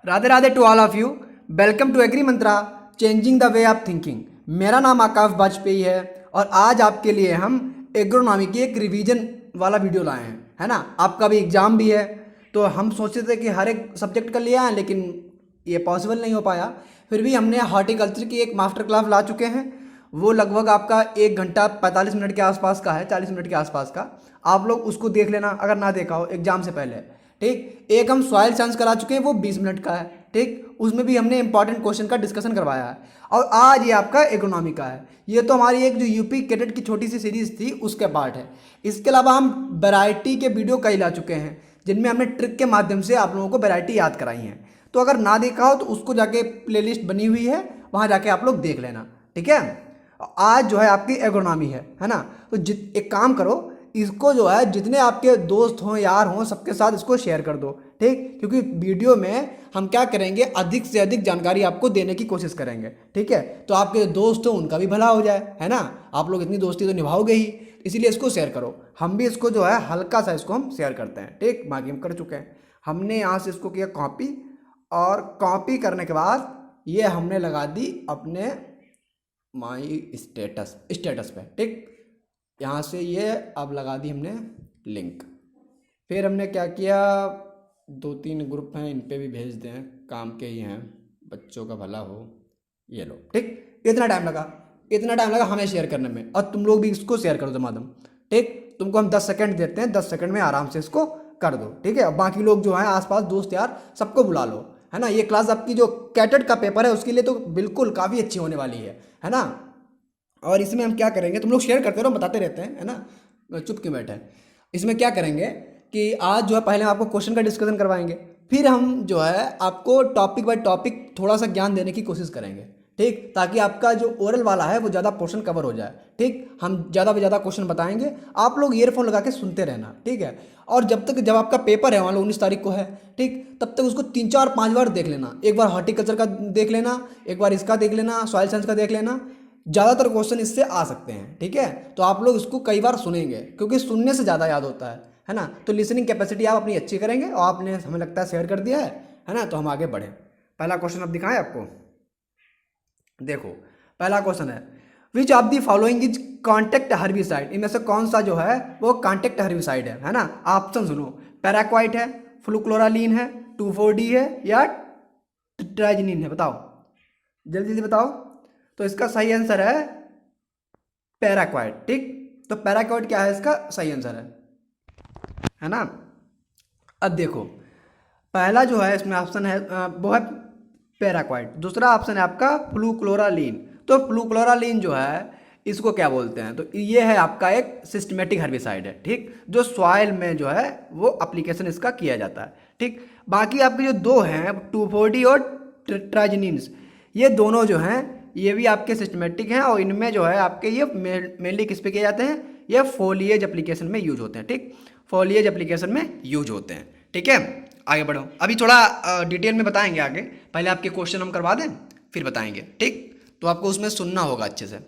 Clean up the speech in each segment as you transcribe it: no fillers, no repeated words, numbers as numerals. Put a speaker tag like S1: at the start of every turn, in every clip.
S1: Radhe Radhe to all of you. Welcome to Agri Mantra, changing the way of thinking. मेरा नाम आकाश वाजपेयी है और आज आपके लिए हम एग्रोनॉमी की एक रिवीजन वाला वीडियो लाए हैं, है ना। आपका भी एग्ज़ाम भी है तो हम सोचे थे कि हर एक सब्जेक्ट का ले आएँ, लेकिन ये पॉसिबल नहीं हो पाया। फिर भी हमने हॉर्टिकल्चर की एक मास्टर क्लास ला चुके हैं। वो लगभग आपका 1 घंटा 45 मिनट के आसपास का है, 40 मिनट के आसपास का। आप लोग उसको देख लेना अगर ना देखा हो एग्जाम से पहले। ठीक, एक हम सॉइल साइंस करा चुके हैं, वो 20 मिनट का है। ठीक, उसमें भी हमने इंपॉर्टेंट क्वेश्चन का डिस्कशन करवाया है। और आज ये आपका इकोनॉमी का है। ये तो हमारी एक जो यूपी कैडेट की छोटी सी सीरीज थी उसके पार्ट है। इसके अलावा हम वैरायटी के वीडियो कई ला चुके हैं जिनमें हमने ट्रिक के माध्यम से आप लोगों को वैरायटी याद कराई है। तो अगर ना देखा हो तो उसको जाके प्लेलिस्ट बनी हुई है, वहाँ जाके आप लोग देख लेना। ठीक है, आज जो है आपकी एग्रोनॉमी है ना। तो एक काम करो, इसको जो है जितने आपके दोस्त हों यार हों सबके साथ इसको शेयर कर दो। ठीक, क्योंकि वीडियो में हम क्या करेंगे, अधिक से अधिक जानकारी आपको देने की कोशिश करेंगे। ठीक है, तो आपके दोस्त हो उनका भी भला हो जाए, है ना। आप लोग इतनी दोस्ती तो निभाओगे ही, इसीलिए इसको शेयर करो। हम भी इसको जो है हल्का सा इसको हम शेयर करते हैं। ठीक, बाकी हम कर चुके हैं। हमने यहाँ से इसको किया कॉपी, और कॉपी करने के बाद ये हमने लगा दी अपने माई स्टेटस पे। ठीक, यहाँ से ये अब लगा दी हमने लिंक। फिर हमने क्या किया, 2-3 ग्रुप हैं इन पे भी भेज दें, काम के ही हैं, बच्चों का भला हो। ये लो। ठीक, इतना टाइम लगा हमें शेयर करने में, और तुम लोग भी इसको शेयर कर दो मादम। ठीक, तुमको हम 10 सेकंड देते हैं, 10 सेकंड में आराम से इसको कर दो। ठीक है, बाकी लोग जो हैं आसपास दोस्त यार सबको बुला लो, है ना। ये क्लास आपकी जो कैटेट का पेपर है उसके लिए तो बिल्कुल काफ़ी अच्छी होने वाली है ना। और इसमें हम क्या करेंगे, तुम लोग शेयर करते रहो, बताते रहते हैं, है ना, चुप क्यों बैठे हैं। इसमें क्या करेंगे कि आज जो है पहले हम आपको क्वेश्चन का डिस्कशन करवाएंगे, फिर हम जो है आपको टॉपिक बाय टॉपिक थोड़ा सा ज्ञान देने की कोशिश करेंगे। ठीक, ताकि आपका जो ओरल वाला है वो ज़्यादा पोर्शन कवर हो जाए। ठीक, हम ज़्यादा से ज़्यादा क्वेश्चन बताएंगे, आप लोग ईयरफोन लगा के सुनते रहना। ठीक है, और जब आपका पेपर है मान लो 19 तारीख को है, ठीक, तब तक उसको 3-4-5 बार देख लेना। एक बार हॉर्टिकल्चर का देख लेना, एक बार इसका देख लेना, सॉइल साइंस का देख लेना। ज़्यादातर क्वेश्चन इससे आ सकते हैं। ठीक है, तो आप लोग इसको कई बार सुनेंगे क्योंकि सुनने से ज़्यादा याद होता है ना। तो लिसनिंग कैपेसिटी आप अपनी अच्छी करेंगे, और आपने हमें लगता है शेयर कर दिया है ना। तो हम आगे बढ़ें। पहला क्वेश्चन अब दिखाएं आपको। देखो, पहला क्वेश्चन है, which of the following is contact herbicide. इनमें से कौन सा जो है वो कॉन्टेक्ट हर्बिसाइड है ना। ऑप्शन सुनो, पैराक्वाइट है, फ्लुक्लोरालीन है, 2,4-D है, या ट्राइजनिन है। बताओ, जल्दी जल्दी बताओ। तो इसका सही आंसर है पैराक्वाइट। ठीक, तो पैराक्वाइट क्या है, इसका सही आंसर है ना। अब देखो, पहला जो है इसमें ऑप्शन है वो है पैराक्वाइट, दूसरा ऑप्शन है आपका फ्लूक्लोरालीन। तो फ्लूक्लोरालीन जो है इसको क्या बोलते हैं, तो ये है आपका एक सिस्टमेटिक हर्बिसाइड है। ठीक, जो सॉइल में जो है वो एप्लीकेशन इसका किया जाता है। ठीक, बाकी आपके जो दो हैं 2,4-D और ट्राइजनिन्स, ये दोनों जो हैं ये भी आपके सिस्टमेटिक हैं, और इनमें जो है आपके ये मेनली किस पे किए जाते हैं, ये फोलिएज एप्लीकेशन में यूज होते हैं। ठीक, फोलिएज एप्लीकेशन में यूज होते हैं। ठीक है, आगे बढ़ो, अभी थोड़ा डिटेल में बताएंगे आगे, पहले आपके क्वेश्चन हम करवा दें फिर बताएंगे। ठीक, तो आपको उसमें सुनना होगा अच्छे से।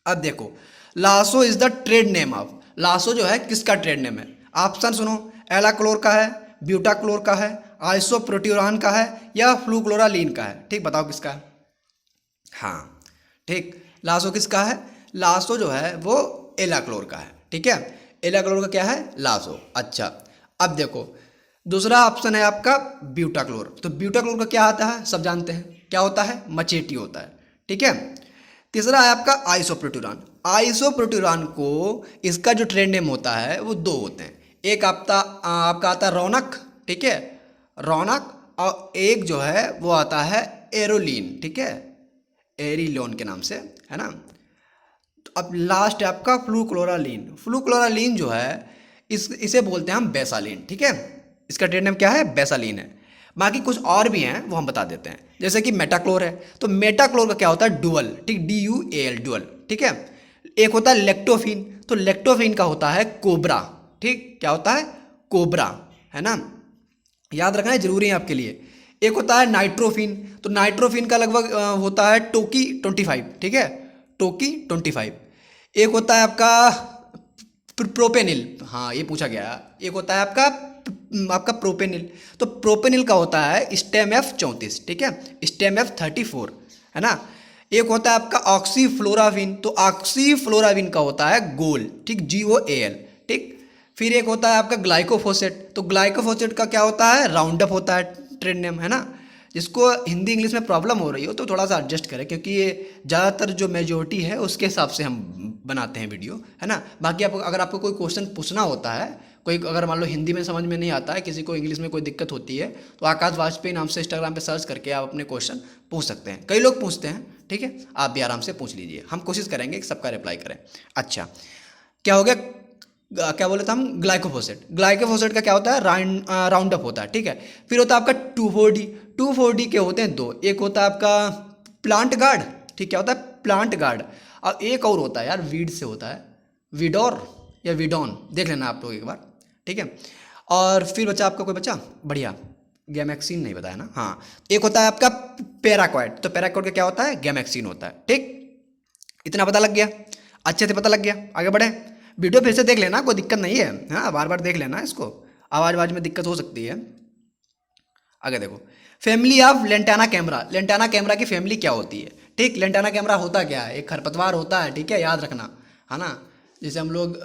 S1: अब देखो, lasso is the trade name of, lasso जो है किसका ट्रेड नेम है। ऑप्शन सुनो, एलाक्लोर का है, ब्यूटाक्लोर का है, आइसोप्रोट्यूरान का है, या फ्लूक्लोरालीन का है। ठीक, बताओ किसका है। हाँ, ठीक, लासो किसका है, लासो जो है वो एलाक्लोर का है। ठीक है, एलाक्लोर का क्या है, लासो। अच्छा, अब देखो दूसरा ऑप्शन है आपका ब्यूटाक्लोर। तो ब्यूटाक्लोर का क्या आता है, सब जानते हैं क्या होता है, मचेटी होता है। ठीक है, तीसरा है आपका आइसोप्रोट्यूरान। आइसोप्रोट्यूरान को इसका जो ट्रेड नेम होता है वो दो होते हैं, एक आपका आता है रौनक। ठीक है, रौनक, और एक जो है वो आता है एरोलीन। ठीक है, एरिलोन के नाम से, है ना। तो अब लास्ट है आपका फ्लूक्लोरालीन। फ्लूक्लोरालीन जो है इसे बोलते हैं हम बेसालीन। ठीक है, इसका ट्रेड नेम क्या है, बेसालीन है। बाकी कुछ और भी हैं वो हम बता देते हैं, जैसे कि मेटाक्लोर है। तो मेटाक्लोर का क्या होता है, डुअल। ठीक, DUAL, डुअल। ठीक है, एक होता है लेक्टोफिन, तो लेक्टोफिन का होता है कोबरा। ठीक, क्या होता है, कोबरा, है ना, याद रखना है, जरूरी है आपके लिए। एक होता है नाइट्रोफिन, तो नाइट्रोफिन का लगभग होता है टोकी 25। ठीक है, टोकी 25। एक होता है आपका प्रोपेनिल, हाँ ये पूछा गया। एक होता है आपका आपका प्रोपेनिल। तो प्रोपेनिल का होता है स्टेम F34, ठीक है, स्टेम F34, है ना। एक होता है आपका ऑक्सीफ्लोराविन, तो ऑक्सीफ्लोराविन का होता है गोल, ठीक, GOAL, ठीक। फिर एक होता है आपका ग्लाइकोफोसेट, तो ग्लाइकोफोसेट का क्या होता है, राउंड अप होता है, ट्रेड नेम, है ना। जिसको हिंदी इंग्लिश में प्रॉब्लम हो रही हो तो थोड़ा सा एडजस्ट करें, क्योंकि ये ज़्यादातर जो मेजोरिटी है उसके हिसाब से हम बनाते हैं वीडियो, है ना। बाकी आप अगर आपको कोई क्वेश्चन पूछना होता है, कोई अगर मान लो हिंदी में समझ में नहीं आता है, किसी को इंग्लिश में कोई दिक्कत होती है, तो आकाश वाजपेयी नाम से इंस्टाग्राम पे सर्च करके आप अपने क्वेश्चन पूछ सकते हैं। कई लोग पूछते हैं, ठीक है, आप भी आराम से पूछ लीजिए, हम कोशिश करेंगे कि सबका रिप्लाई करें। अच्छा, क्या हो गया, क्या बोले थे हम, ग्लाइकोफोसेट। ग्लाइकोफोसेट का क्या होता है, राउंड अप होता है, ठीक है। फिर होता है आपका 2,4-D। 2,4-D के होते हैं दो, एक होता है आपका प्लांट गार्ड, ठीक, क्या होता है, प्लांट गार्ड, और एक और होता है यार, वीड से होता है, विडोर या विडॉन, देख लेना आप लोग एक बार, ठीक है। और फिर बचा आपका, कोई बचा, बढ़िया, गैमेक्सिन नहीं बताया ना, हाँ। एक होता है आपका पैराक्वाइड, तो पैराक्वाइड का क्या होता है, गैमेक्सिन होता है, ठीक। इतना पता लग गया, अच्छे से पता लग गया। आगे बढ़े, वीडियो फिर से देख लेना, कोई दिक्कत नहीं है, हाँ, बार बार देख लेना इसको, आवाज में दिक्कत हो सकती है। आगे देखो, family of lantana camara. Lantana camara की फैमिली क्या होती है, ठीक। लेंटाना कैमरा होता क्या है, एक खरपतवार होता है, ठीक है, याद रखना, है ना। जैसे हम लोग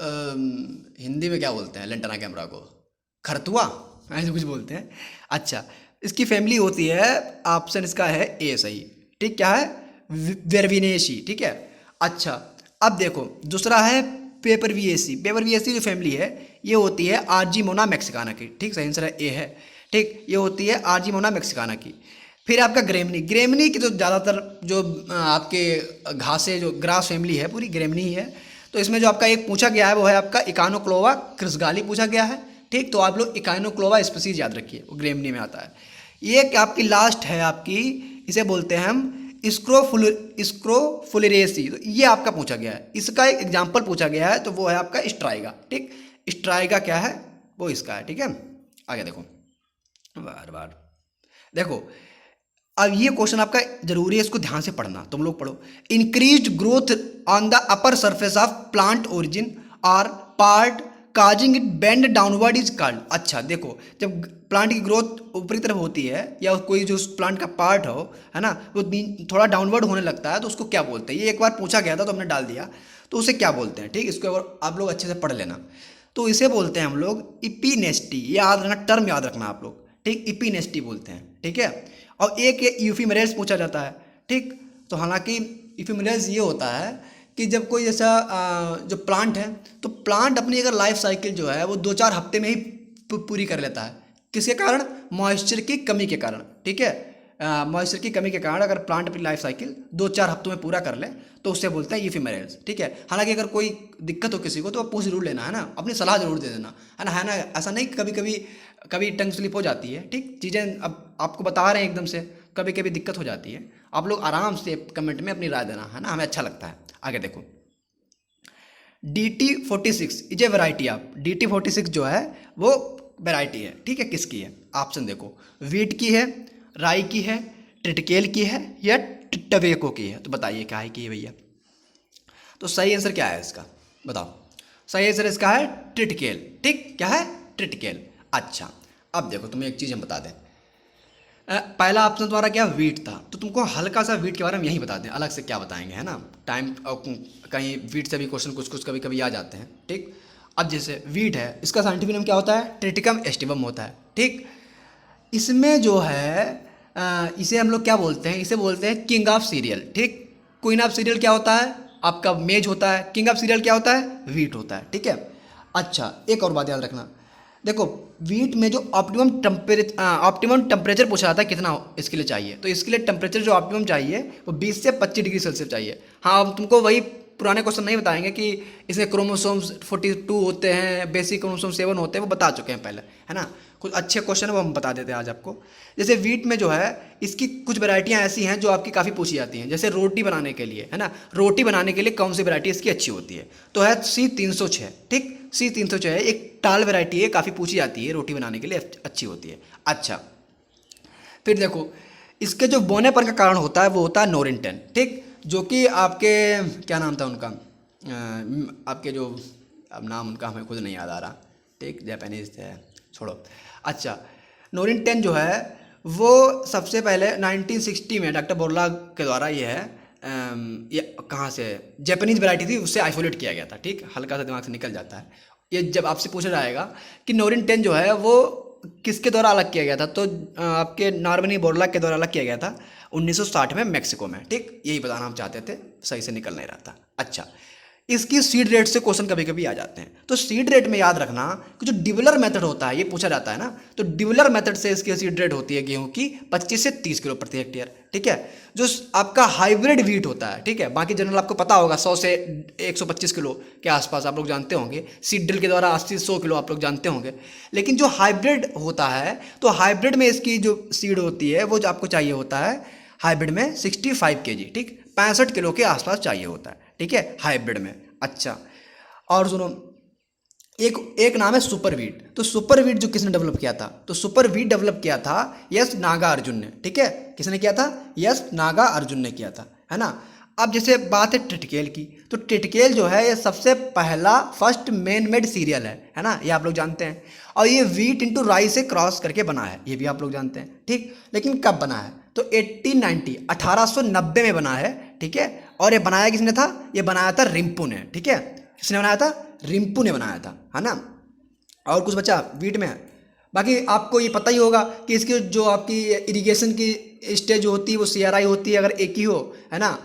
S1: हिंदी में क्या बोलते हैं लेंटाना कैमरा को, खरतुआ, ऐसे कुछ बोलते हैं। अच्छा, इसकी फैमिली होती है, ऑप्शन इसका है ए सही, ठीक, क्या है, वेरविनेसी, ठीक है। अच्छा, अब देखो दूसरा है पेपरविएसी। पेपरविएसी जो फैमिली है ये होती है आर्जीमोना मैक्सिकाना की, ठीक, सही आंसर है ए है, ठीक, ये होती है आर्जीमोना मैक्सिकाना की। फिर आपका ग्रेमनी। ग्रेमनी की तो ज़्यादातर जो आपके घासे जो ग्रास फैमिली है पूरी ग्रेमनी ही है। तो इसमें जो आपका एक पूछा गया है वो है आपका इकानोक्लोवा क्रिसगाली पूछा गया है, ठीक। तो आप लोग इकानोक्लोवा स्पीसीज याद रखिए, वो ग्रेमनी में आता है। ये आपकी लास्ट है आपकी, इसे बोलते हैं हम स्क्रोफुलिरेसी, तो ये आपका पूछा गया है, इसका एक एग्जाम्पल पूछा गया है, तो वो है आपका स्ट्राइगा, ठीक। स्ट्राइगा क्या है, वो इसका है, ठीक है। आगे देखो, बार बार देखो, अब ये क्वेश्चन आपका जरूरी है, इसको ध्यान से पढ़ना, तुम लोग पढ़ो। Increased growth on the upper surface of plant origin और part causing it bend downward is called. अच्छा देखो, जब प्लांट की ग्रोथ ऊपरी तरफ होती है या कोई जो प्लांट का पार्ट हो, है ना, वो थोड़ा डाउनवर्ड होने लगता है, तो उसको क्या बोलते हैं, ये एक बार पूछा गया था तो हमने डाल दिया, तो उसे क्या बोलते हैं, ठीक। इसको आप लोग अच्छे से पढ़ लेना। तो इसे बोलते हैं हम लोग इपीनेस्टी, याद रखना, टर्म याद रखना आप लोग, ठीक, इपीनेस्टी बोलते हैं, ठीक है। और एक यूफिमेरल्स पूछा जाता है, ठीक। तो हालांकि यूफिमेरल्स ये होता है कि जब कोई जैसा जो प्लांट है, तो प्लांट अपनी अगर लाइफ साइकिल जो है वो 2-4 हफ्ते में ही पूरी कर लेता है, किसके कारण, मॉइस्चर की कमी के कारण, ठीक है। मॉइस्चर की कमी के कारण अगर प्लांट अपनी लाइफ साइकिल 2-4 हफ्तों में पूरा कर ले तो उससे बोलते हैं यूफिमेरल्स, ठीक है। हालांकि अगर कोई दिक्कत हो किसी को तो आप पूछ जरूर लेना, है ना, अपनी सलाह जरूर दे देना, है ना। ऐसा नहीं, कभी टंग स्लिप हो जाती है, ठीक, चीज़ें अब आपको बता रहे हैं एकदम से, कभी कभी दिक्कत हो जाती है, आप लोग आराम से कमेंट में अपनी राय देना, है ना, हमें अच्छा लगता है। आगे देखो, DT46 is a variety of, DT46 जो है वो वेराइटी है, ठीक है, किसकी है, ऑप्शन देखो, वीट की है, राई की है, ट्रिटिकेल की है, या टवेको की है, तो बताइए क्या है की है भैया। तो सही आंसर क्या है इसका, बताओ। सही आंसर इसका है ट्रिटिकेल, ठीक, क्या है, ट्रिटिकेल। अच्छा, अब देखो तुम्हें एक चीज़ हम बता दें, पहला ऑप्शन तुम्हारा क्या, वीट था, तो तुमको हल्का सा वीट के बारे में यही बता दें, अलग से क्या बताएंगे, है ना, टाइम कहीं वीट से भी क्वेश्चन कुछ कभी कभी आ जाते हैं, ठीक। अब जैसे वीट है, इसका साइंटिफिक नेम क्या होता है, ट्रिटिकम एस्टिवम होता है, ठीक। इसमें जो है इसे हम लोग क्या बोलते हैं, इसे बोलते हैं किंग ऑफ सीरियल, ठीक। क्वीन ऑफ सीरियल क्या होता है, आपका मेज होता है, किंग ऑफ सीरियल क्या होता है, वीट होता है, ठीक है। अच्छा, एक और बात याद रखना, देखो वीट में जो ऑप्टिमम टेम्परेचर पूछा जाता है कितना इसके लिए चाहिए, तो इसके लिए टेम्परेचर जो ऑप्टिमम चाहिए वो 20 से 25 डिग्री सेल्सियस चाहिए। हाँ, अब तुमको वही पुराने क्वेश्चन नहीं बताएंगे कि इसमें क्रोमोसोम्स 42 होते हैं, बेसिक क्रोमोसोम 7 होते हैं, वो बता चुके हैं पहले, है ना। कुछ अच्छे क्वेश्चन है वो हम बता देते हैं आज आपको। जैसे वीट में जो है इसकी कुछ वैरायटियाँ ऐसी हैं जो आपकी काफ़ी पूछी जाती हैं, जैसे रोटी बनाने के लिए, है ना, रोटी बनाने के लिए कौन सी वैरायटी इसकी अच्छी होती है, तो है C306, ठीक, C306 है, एक टाल वैरायटी है, काफ़ी पूछी जाती है, रोटी बनाने के लिए अच्छी होती है। अच्छा, फिर देखो इसके जो बोनेपन का कारण होता है वो होता है नोरिंटन, ठीक, जो कि आपके क्या नाम था उनका, आपके जो अब नाम उनका हमें खुद नहीं याद आ रहा, ठीक, जापानीज थे, छोड़ो। अच्छा, नोरिन 10 जो है वो सबसे पहले 1960 में डॉक्टर बोरला के द्वारा ये है ये कहाँ से जापानीज वैरायटी थी उससे आइसोलेट किया गया था। ठीक, हल्का सा दिमाग से निकल जाता है ये। जब आपसे पूछा जाएगा कि नोरिन 10 जो है वो किसके द्वारा अलग किया गया था, तो आपके नॉर्मनी बोरला के द्वारा अलग किया गया था 1960 में मेक्सिको में। ठीक, यही बताना हम चाहते थे, सही से निकल नहीं रहा था। अच्छा, इसकी सीड रेट से क्वेश्चन कभी कभी आ जाते हैं, तो सीड रेट में याद रखना कि जो डिवलर मेथड होता है ये पूछा जाता है ना, तो डिवलर मेथड से इसकी सीड रेट होती है गेहूं की 25 से 30 किलो प्रति हेक्टेयर। ठीक है, जो आपका हाइब्रिड वीट होता है, ठीक है, बाकी जनरल आपको पता होगा 100 से 125 किलो के आसपास आप लोग जानते होंगे, सीड ड्रिल के द्वारा 80-100 किलो आप लोग जानते होंगे। लेकिन जो हाइब्रिड होता है, तो हाइब्रिड में इसकी जो सीड होती है वो जो आपको चाहिए होता है हाइब्रिड में 65 kg, ठीक, 65 किलो के आसपास चाहिए होता है। ठीक है, हाइब्रिड में। अच्छा, और सुनो, एक नाम है सुपर वीट। तो सुपर वीट जो किसने डेवलप किया था, तो सुपर वीट डेवलप किया था यस नागार्जुन ने। ठीक है, किसने किया था, यस नागार्जुन ने किया था, है ना। अब जैसे बात है टिटकेल की, तो टिटकेल जो है ये सबसे पहला फर्स्ट मैन मेड सीरियल है ना, ये आप लोग जानते हैं। और ये वीट इंटू राइस से क्रॉस करके बना है, ये भी आप लोग जानते हैं। ठीक, लेकिन कब बना है, तो 1890 में बना है। ठीक है, और ये बनाया किसने था, ये बनाया था रिम्पू ने। ठीक है, किसने बनाया था, रिम्पू ने बनाया था, है ना। और कुछ बचा वीट में, बाकी आपको ये पता ही होगा कि इसकी जो आपकी इरिगेशन की स्टेज होती है वो CRI होती है, अगर एक ही हो, है ना।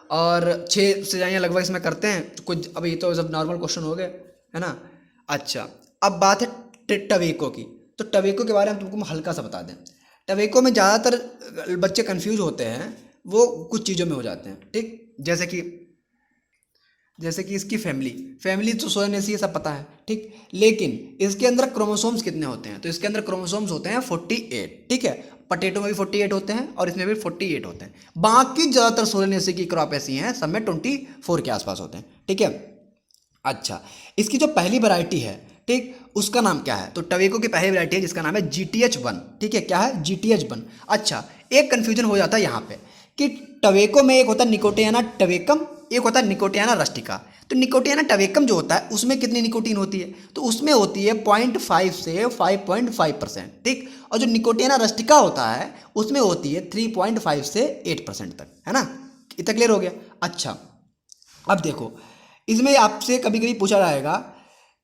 S1: और 6 सिंचाइयाँ लगभग इसमें करते हैं, तो कुछ अभी तो सब नॉर्मल क्वेश्चन हो गए, है ना। अच्छा, अब बात है टवेको की, तो टवेको के बारे में तुमको हल्का सा बता दें। टवेको में ज़्यादातर बच्चे कंफ्यूज होते हैं, वो कुछ चीज़ों में हो जाते हैं। ठीक, जैसे कि इसकी फैमिली तो सोयानेसी सब पता है। ठीक, लेकिन इसके अंदर क्रोमोसोम्स कितने होते हैं, तो इसके अंदर क्रोमोसोम्स होते हैं 48। ठीक है, पटेटो में भी 48 होते हैं और इसमें भी 48 होते हैं। बाकी ज़्यादातर सोयानेसी की क्रॉप ऐसी हैं, सब में 24 के आसपास होते हैं। ठीक है। अच्छा, इसकी जो पहली वैरायटी है, ठीक, उसका नाम क्या है, तो टवेको की पहली वैरायटी है जिसका नाम है GTH1। ठीक है, क्या है, GTH1। अच्छा, एक कन्फ्यूजन हो जाता है यहाँ पे कि टवेको में एक होता है निकोटियाना टवेकम, एक होता है निकोटियाना रस्टिका। तो निकोटियाना टवेकम जो होता है उसमें कितनी निकोटीन होती है, तो उसमें होती है 0.5 से 5.5%। ठीक, और जो निकोटियाना रस्टिका होता है उसमें होती है 3.5 से 8% तक, है ना। इतना क्लियर हो गया। अच्छा, अब देखो, इसमें आपसे कभी कभी पूछा जाएगा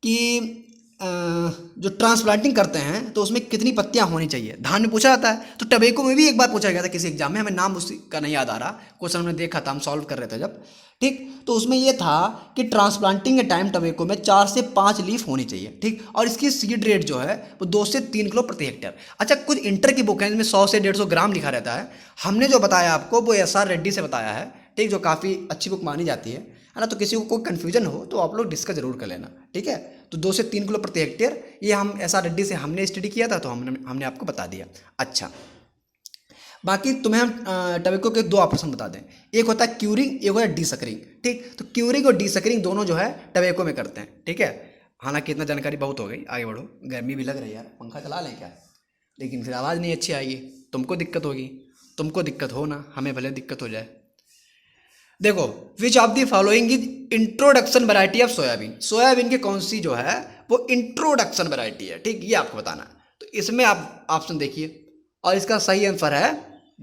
S1: कि जो ट्रांसप्लांटिंग करते हैं तो उसमें कितनी पत्तियां होनी चाहिए, धान में पूछा जाता है। तो टबेको में भी एक बार पूछा गया था किसी एग्जाम में, हमें नाम उसका नहीं याद आ रहा, क्वेश्चन हमने देखा था, हम सॉल्व कर रहे थे जब। ठीक, तो उसमें यह था कि ट्रांसप्लांटिंग के टाइम टबेको में 4 से 5 लीफ होनी चाहिए। ठीक, और इसकी सीड रेट जो है वो 2 से 3 किलो प्रति हेक्टेयर। अच्छा, कुछ इंटर की बुक है जिसमें 100 से 150 ग्राम लिखा रहता है। हमने जो बताया आपको वो SR रेड्डी से बताया है, ठीक, जो काफ़ी अच्छी बुक मानी जाती है ना। तो किसी को कोई कन्फ्यूजन हो तो आप लोग डिस्कस जरूर कर लेना। ठीक है, तो 2 से 3 किलो प्रति हेक्टेयर, ये हम SR रेड्डी से हमने स्टडी किया था, तो हमने आपको बता दिया। अच्छा, बाकी तुम्हें हम टबेको के 2 ऑप्शन बता दें, एक होता है क्यूरिंग, एक होता है डीसकरिंग। ठीक, तो क्यूरिंग और डीसकरिंग दोनों जो है टबेको में करते हैं। ठीक है, हालांकि इतना जानकारी बहुत हो गई, आगे बढ़ो। गर्मी भी लग रही है यार, पंखा चला लें क्या, लेकिन फिर आवाज़ नहीं अच्छी आएगी, तुमको दिक्कत होगी, तुमको दिक्कत हो ना, हमें भले दिक्कत हो जाए। देखो, which of the following is introduction variety of soybean, soybean की कौन सी जो है वो इंट्रोडक्शन वैरायटी है। ठीक, ये आपको बताना है। तो इसमें आप ऑप्शन देखिए, और इसका सही आंसर है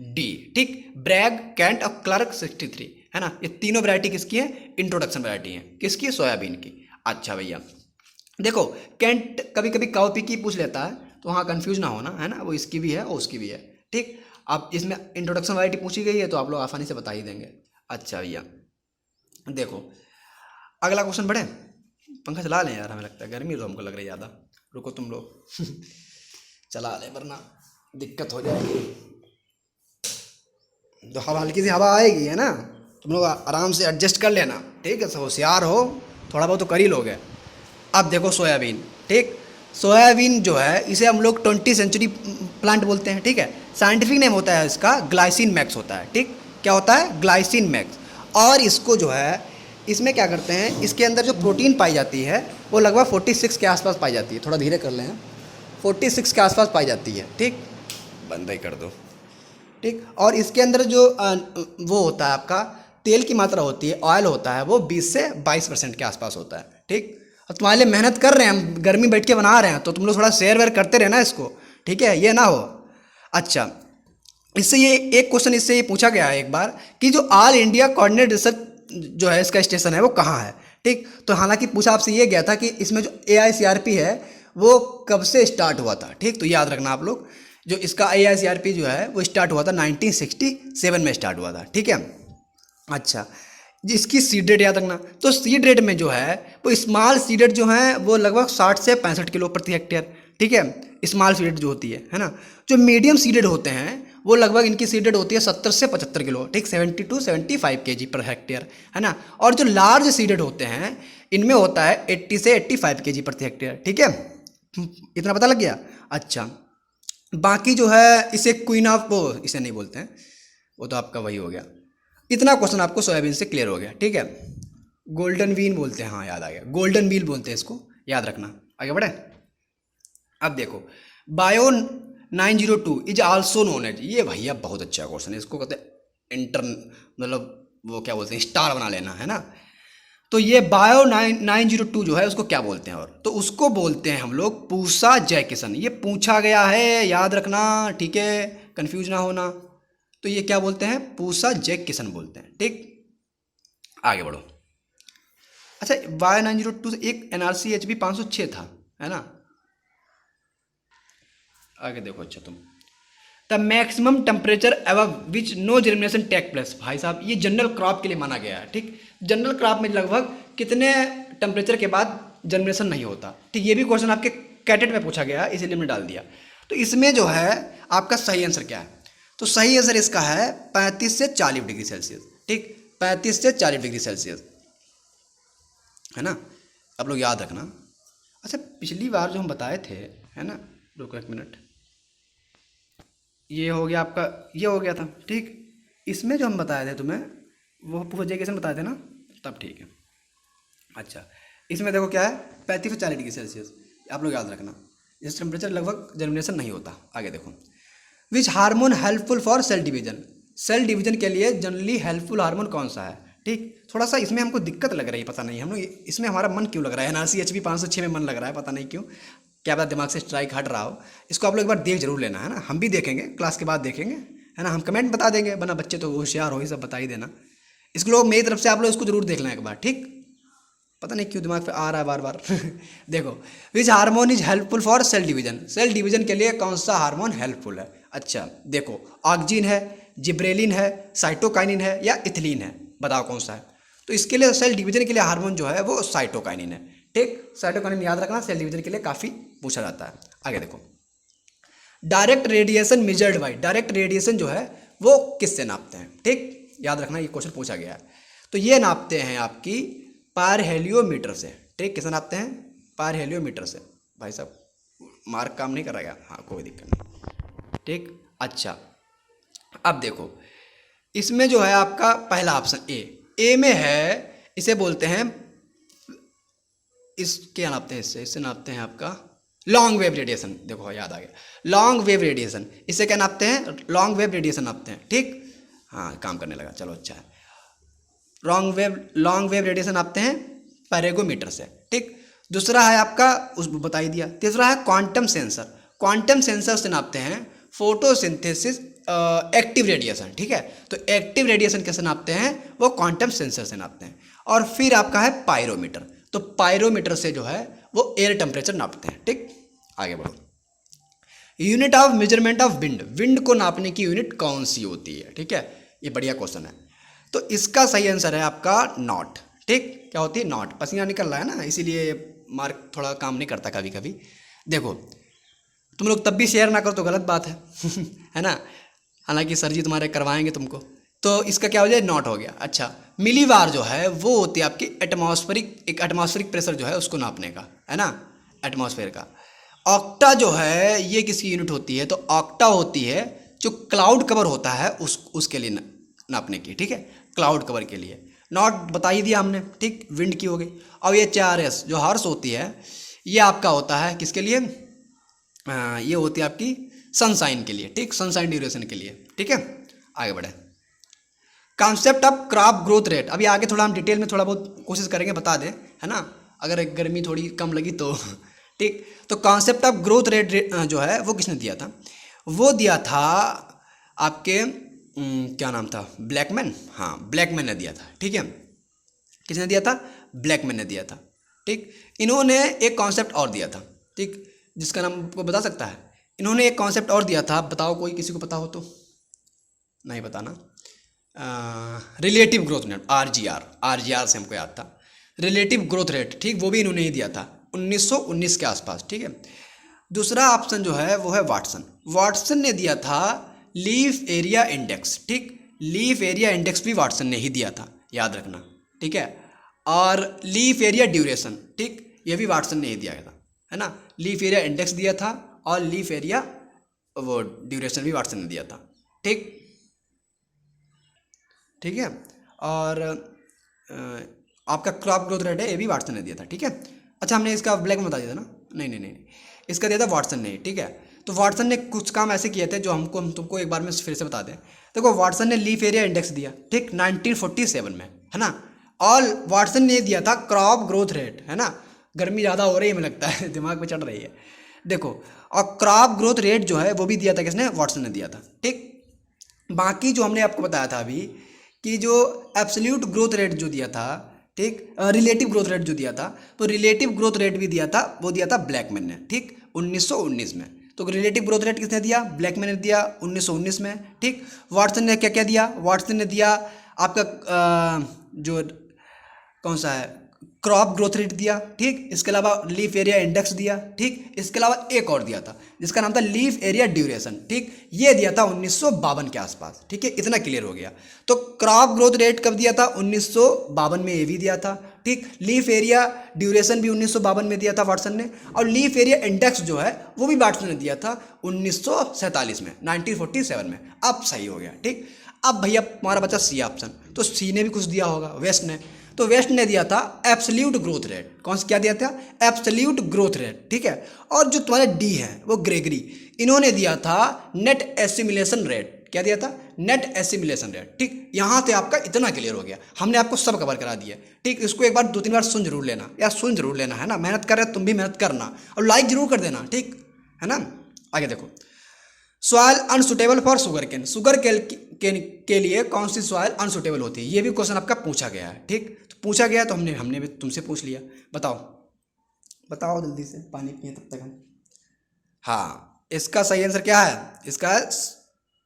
S1: डी। ठीक, ब्रैग, कैंट और क्लर्क 63, है ना। ये तीनों वैरायटी किसकी है, इंट्रोडक्शन वैरायटी है, किसकी, सोयाबीन की। अच्छा भैया, देखो, कैंट कभी कभी काउपी की पूछ लेता है, तो वहाँ कंफ्यूज ना होना, है ना, वो इसकी भी है और उसकी भी है। ठीक, अब इसमें इंट्रोडक्शन वैरायटी पूछी गई है तो आप लोग आसानी से बता ही देंगे। अच्छा भैया, देखो, अगला क्वेश्चन बढ़े। पंखा चला लें यार, हमें लगता है गर्मी तो हमको लग रही है ज़्यादा, रुको तुम लोग चला लें वरना दिक्कत हो जाएगी। तो हवा, हल्की सी हवा आएगी, है ना, तुम लोग आराम से एडजस्ट कर लेना। ठीक है, होशियार हो, थोड़ा बहुत तो कर ही लोगे। अब देखो सोयाबीन, ठीक, सोयाबीन जो है इसे हम लोग 20th सेंचुरी प्लांट बोलते हैं। ठीक है, साइंटिफिक नेम होता है इसका ग्लाइसिन मैक्स होता है। ठीक, क्या होता है, ग्लाइसिन मैक्स। और इसको जो है, इसमें क्या करते हैं, इसके अंदर जो प्रोटीन पाई जाती है वो लगभग 46 के आसपास पाई जाती है, थोड़ा धीरे कर लें, 46 के आसपास पाई जाती है। ठीक, बंद ही कर दो। ठीक, और इसके अंदर जो वो होता है आपका तेल की मात्रा होती है, ऑयल होता है, वो 20 से 22% के आसपास होता है। ठीक, और तुम्हारे लिए मेहनत कर रहे हैं हम, गर्मी बैठ के बना रहे हैं, तो तुम लोग थोड़ा शेयर वेयर करते रहना इसको, ठीक है, ये ना हो। अच्छा, इससे ये एक क्वेश्चन इससे ये पूछा गया है एक बार कि जो ऑल इंडिया कोऑर्डिनेट रिसर्च जो है इसका स्टेशन है वो कहाँ है, ठीक। तो हालांकि पूछा आपसे ये गया था कि इसमें जो AICRP है वो कब से स्टार्ट हुआ था, ठीक। तो याद रखना आप लोग, जो इसका AICRP जो है वो स्टार्ट हुआ था 1967 में स्टार्ट हुआ था, ठीक है। अच्छा, जिसकी सीड रेट याद रखना, तो सीड रेट में जो है वो स्मॉल सीड रेट जो है वो लगभग 60 से 65 किलो प्रति हेक्टेयर, ठीक है, स्मॉल सीड रेट जो होती है ना। जो मीडियम सीड रेट होते हैं वो लगभग इनकी सीड रेट होती है 70 से 75 किलो, ठीक, 70 to 75 kg पर हेक्टेयर, है ना। और जो लार्ज सीड रेट होते हैं इनमें होता है 80 से 85 kg प्रति हेक्टेयर, ठीक है। इतना पता लग गया। अच्छा, बाकी जो है इसे क्वीन ऑफ वो इसे नहीं बोलते हैं, वो तो आपका वही हो गया। इतना क्वेश्चन आपको सोयाबीन से क्लियर हो गया, ठीक है। गोल्डन व्हील बोलते हैं, हाँ याद आ गया, गोल्डन व्हील बोलते हैं इसको, याद रखना। आगे बढ़े। अब देखो, bio 902 is also known as, ये भैया बहुत अच्छा क्वेश्चन है, इसको कहते हैं मतलब वो क्या बोलते हैं, स्टार बना लेना, है ना। तो ये बायो 902 जो है उसको क्या बोलते हैं, और तो उसको बोलते हैं हम लोग पूसा जैकिसन। ये पूछा गया है, याद रखना, ठीक है, कंफ्यूज ना होना। तो ये क्या बोलते हैं, पूसा जैकिसन बोलते हैं, ठीक। आगे बढ़ो। अच्छा, बायो 902 से एक NRC HB 506 था, है ना। आगे देखो। अच्छा, तुम the maximum temperature above which no germination take place, भाई साहब ये जनरल क्रॉप के लिए माना गया है, ठीक। जनरल क्रॉप में लगभग कितने टेम्परेचर के बाद जर्मिनेशन नहीं होता, ठीक। ये भी क्वेश्चन आपके कैटेट में पूछा गया, इसीलिए मैंने डाल दिया। तो इसमें जो है आपका सही आंसर क्या है, तो सही आंसर इसका है 35 से 40 डिग्री सेल्सियस, ठीक, 35 से 40 डिग्री सेल्सियस, है ना। आप लोग याद रखना। अच्छा, पिछली बार जो हम बताए थे, है ना, रुको एक मिनट, ये हो गया आपका, ये हो गया था, ठीक। इसमें जो हम बताए थे तुम्हें वो पूरा जैकेसन बताए थे ना, तब ठीक है। अच्छा, इसमें देखो क्या है, 35 से 40 डिग्री सेल्सियस, आप लोग याद रखना, इस टेम्परेचर लगभग जर्मिनेशन नहीं होता। आगे देखो, which hormone helpful for cell division, cell division के लिए जनरली हेल्पफुल हार्मोन कौन सा है, ठीक। थोड़ा सा इसमें हमको दिक्कत लग रही है, पता नहीं हम लोग इसमें हमारा मन क्यों लग रहा है, NRC HB 506 में मन लग रहा है, पता नहीं क्यों, क्या पता दिमाग से स्ट्राइक हट रहा हो। इसको आप लोग एक बार देख जरूर लेना, है ना, हम भी देखेंगे, क्लास के बाद देखेंगे, है ना। हम कमेंट बता देंगे, वरना बच्चे तो होशियार हो ही, सब बता ही देना। इसको लोग मेरी तरफ से आप लोग इसको जरूर देख लें एक बार, ठीक। पता नहीं क्यों दिमाग पे आ रहा है बार बार। देखो, which hormone is helpful for cell division, cell division के लिए कौन सा हार्मोन हेल्पफुल है। अच्छा देखो, ऑक्जिन है, जिब्रेलिन है, साइटोकाइनिन है या इथिलीन है, बताओ कौन सा है। तो इसके लिए सेल डिवीजन के लिए हार्मोन जो है वो साइटोकाइनिन है, ठीक। साइटोकाइनिन याद रखना, सेल डिवीजन के लिए काफ़ी पूछा जाता है। आगे देखो, direct radiation measured by, direct radiation जो है वो किससे नापते हैं, ठीक, याद रखना, ये क्वेश्चन पूछा गया है। तो ये नापते हैं आपकी पारहेलियोमीटर से, ठीक। किसे नापते हैं, पारहेलियोमीटर से। भाई साहब मार्क काम नहीं कराया, हाँ कोई दिक्कत नहीं, ठीक। अच्छा, अब देखो, इसमें जो है आपका पहला ऑप्शन ए में है, इसे बोलते हैं, इस क्या नापते हैं, इससे नापते हैं आपका लॉन्ग वेव रेडिएशन। देखो याद आ गया, लॉन्ग वेव रेडिएशन, इससे क्या नापते हैं, लॉन्ग वेव रेडिएशन नापते हैं, ठीक। हाँ काम करने लगा, चलो अच्छा है। लॉन्ग वेव रेडिएशन नापते हैं पैरेगोमीटर से, ठीक। दूसरा है आपका, उस बता ही दिया। तीसरा है क्वांटम सेंसर, क्वांटम सेंसर से नापते हैं फोटोसिंथेसिस एक्टिव रेडिएशन, ठीक है। तो एक्टिव रेडिएशन कैसे नापते हैं, वो क्वांटम सेंसर से नापते हैं। और फिर आपका है पायरोमीटर, तो पायरोमीटर से जो है वो एयर टेम्परेचर नापते हैं, ठीक। आगे बढ़ो, unit of measurement of wind, wind को नापने की यूनिट कौन सी होती है, ठीक है, ये बढ़िया क्वेश्चन है। तो इसका सही आंसर है आपका नॉट, ठीक। क्या होती है, नॉट, पसीना निकल रहा है ना, इसीलिए मार्क थोड़ा काम नहीं करता कभी कभी। देखो तुम लोग तब भी शेयर ना करो तो गलत बात है, है ना, हालांकि सर जी तुम्हारे करवाएंगे तुमको। तो इसका क्या हो जाए, नॉट हो गया। अच्छा, मिलीबार जो है वो होती है आपकी एटमॉस्फेरिक प्रेशर जो है उसको नापने का, है ना, एटमॉस्फेयर का। ऑक्टा जो है ये किसकी यूनिट होती है, तो ऑक्टा होती है जो क्लाउड कवर होता है उसके लिए नापने की, ठीक है, क्लाउड कवर के लिए। नॉट बता ही दिया हमने, ठीक, विंड की हो गई। अब ये HRS जो हॉर्स होती है ये आपका होता है किसके लिए, ये होती है आपकी सनसाइन के लिए, ठीक, सनसाइन ड्यूरेशन के लिए, ठीक है। आगे बढ़े, concept of crop growth rate, अभी आगे थोड़ा हम डिटेल में थोड़ा बहुत कोशिश करेंगे बता दें, है ना। अगर गर्मी थोड़ी कम लगी तो ठीक। तो कॉन्सेप्ट ऑफ ग्रोथ रेट जो है वो किसने दिया था? वो दिया था आपके क्या नाम था, ब्लैकमैन। हाँ, ब्लैकमैन ने दिया था, ठीक है। किसने दिया था? ब्लैकमैन ने दिया था, ठीक। इन्होंने एक कॉन्सेप्ट और दिया था, ठीक, जिसका नाम आपको बता सकता है? इन्होंने एक कॉन्सेप्ट और दिया था, बताओ कोई, किसी को पता हो तो? नहीं बताना। रिलेटिव ग्रोथ रेट, आर से हमको याद था, रिलेटिव ग्रोथ रेट, ठीक, वो भी इन्होंने ही दिया था 1919 के आसपास, ठीक है। दूसरा ऑप्शन जो है वो है वाटसन ने दिया था लीफ एरिया इंडेक्स, ठीक। लीफ एरिया इंडेक्स भी वाटसन ने ही दिया था, याद रखना, ठीक है। और लीफ एरिया ड्यूरेशन, ठीक, ये भी वाटसन ने ही दिया था, है ना। लीफ एरिया इंडेक्स दिया था और लीफ एरिया वो ड्यूरेशन भी वाटसन ने दिया था, ठीक, ठीक है। और आपका क्रॉप ग्रोथ रेट है, ये भी वाटसन ने दिया था, ठीक है। अच्छा, हमने इसका ब्लैक में बता दिया था ना? नहीं, इसका दिया था वाटसन ने, ठीक है। तो वाटसन ने कुछ काम ऐसे किए थे जो हम तुमको एक बार में फिर से बता दें। देखो, वाटसन ने लीफ एरिया इंडेक्स दिया, ठीक, 1947 में, है ना। और वाटसन ने दिया था क्रॉप ग्रोथ रेट, है ना। गर्मी ज़्यादा हो रही है, मुझे लगता है दिमाग पे चढ़ रही है, देखो। और क्रॉप ग्रोथ रेट जो है वो भी दिया था किसने? वाटसन ने दिया था, ठीक। बाकी जो हमने आपको बताया था अभी कि जो एब्सोल्यूट ग्रोथ रेट जो दिया था, ठीक, रिलेटिव ग्रोथ रेट जो दिया था, तो रिलेटिव ग्रोथ रेट भी दिया था, वो दिया था ब्लैकमैन ने, ठीक, 1919 में। तो रिलेटिव ग्रोथ रेट किसने दिया? ब्लैकमैन ने दिया 1919 में, ठीक। वाटसन ने क्या क्या दिया? वाटसन ने दिया आपका जो कौन सा है, क्रॉप ग्रोथ रेट दिया, ठीक। इसके अलावा लीफ एरिया इंडेक्स दिया, ठीक। इसके अलावा एक और दिया था जिसका नाम था लीफ एरिया ड्यूरेशन, ठीक, ये दिया था 1952 के आसपास, ठीक है। इतना क्लियर हो गया। तो क्रॉप ग्रोथ रेट कब दिया था? 1952 में ये भी दिया था, ठीक। लीफ एरिया ड्यूरेशन भी 1952 में दिया था वाटसन ने, और लीफ एरिया इंडेक्स जो है वो भी वाटसन ने दिया था 1947 में, 1947 में। अब सही हो गया, ठीक। अब भैया हमारा बचा सी ऑप्शन, तो सी ने भी कुछ दिया होगा, वेस्ट ने। तो वेस्ट ने दिया था एब्सोल्यूट ग्रोथ रेट। कौन सा क्या दिया था? एब्सोल्यूट ग्रोथ रेट, ठीक है। और जो तुम्हारे डी है वो ग्रेगरी, इन्होंने दिया था नेट एसिमिलेशन रेट। क्या दिया था? नेट एसिमिलेशन रेट, ठीक। यहाँ से आपका इतना क्लियर हो गया, हमने आपको सब कवर करा दिया, ठीक। इसको एक बार 2-3 बार सुन जरूर लेना, या सुन जरूर लेना, है ना। मेहनत कर रहे तुम भी मेहनत करना, और लाइक जरूर कर देना, ठीक है ना। आगे देखो, soil unsuitable for sugarcane के लिए कौन सी सॉइल अनसुटेबल होती है? ये भी क्वेश्चन आपका पूछा गया है, ठीक। तो पूछा गया तो हमने भी तुमसे पूछ लिया, बताओ जल्दी से, पानी पिए तब तक हम। हाँ, इसका सही आंसर क्या है? इसका है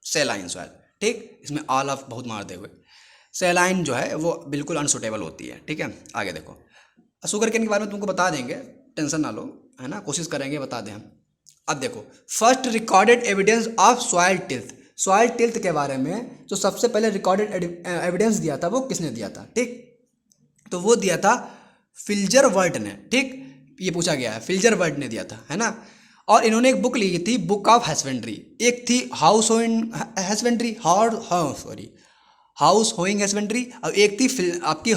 S1: सेलाइन सॉइल, ठीक। इसमें ऑल ऑफ बहुत मार दे हुए, सेलाइन जो है वो बिल्कुल अनसुटेबल होती है, ठीक है। आगे देखो, शुगर केन के बारे में तुमको बता देंगे, टेंशन ना लो, है ना, कोशिश करेंगे बता दें हम। अब देखो, first recorded evidence of soil tilth के बारे में जो सबसे पहले रिकॉर्डेड एविडेंस दिया था वो किसने दिया था, ठीक। तो वो दिया था फिल्जरवर्ट ने, ठीक। ये पूछा गया है, फिल्जरवर्ट ने दिया था, है ना। और इन्होंने एक बुक लिखी थी, बुक ऑफ हस्बेंड्री। एक थी house hoeing husbandry, house hoeing husbandry, और एक थी आपकी